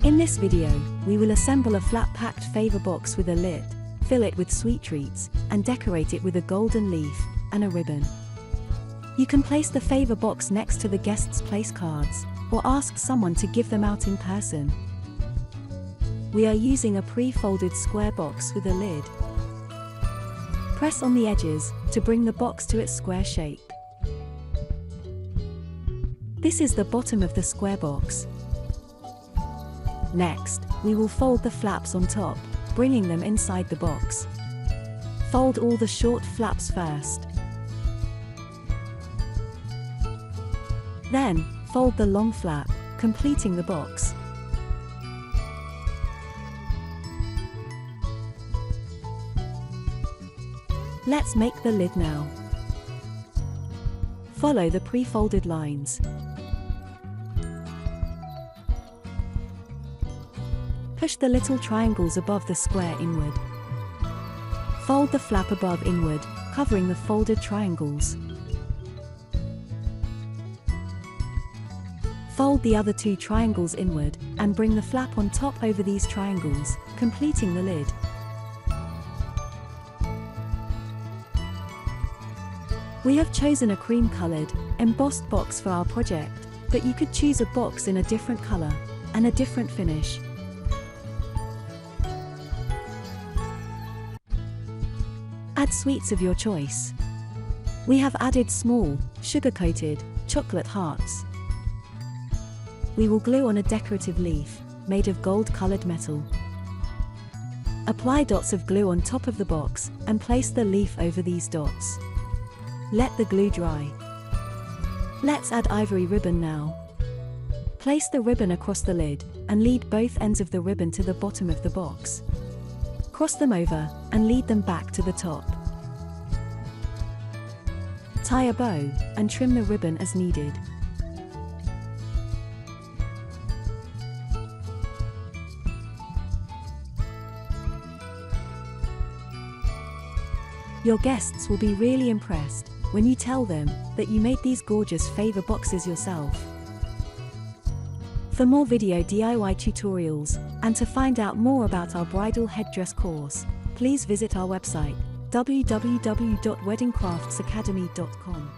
In this video, we will assemble a flat-packed favor box with a lid, fill it with sweet treats, and decorate it with a golden leaf and a ribbon. You can place the favor box next to the guests' place cards, or ask someone to give them out in person. We are using a pre-folded square box with a lid. Press on the edges to bring the box to its square shape. This is the bottom of the square box. Next, we will fold the flaps on top, bringing them inside the box. Fold all the short flaps first. Then, fold the long flap, completing the box. Let's make the lid now. Follow the pre-folded lines. Push the little triangles above the square inward. Fold the flap above inward, covering the folded triangles. Fold the other two triangles inward, and bring the flap on top over these triangles, completing the lid. We have chosen a cream-colored, embossed box for our project, but you could choose a box in a different color and a different finish. Add sweets of your choice. We have added small, sugar-coated, chocolate hearts. We will glue on a decorative leaf, made of gold-colored metal. Apply dots of glue on top of the box, and place the leaf over these dots. Let the glue dry. Let's add ivory ribbon now. Place the ribbon across the lid, and lead both ends of the ribbon to the bottom of the box. Cross them over, and lead them back to the top. Tie a bow, and trim the ribbon as needed. Your guests will be really impressed when you tell them that you made these gorgeous favor boxes yourself. For more video DIY tutorials, and to find out more about our bridal headdress course, please visit our website, www.weddingcraftsacademy.com.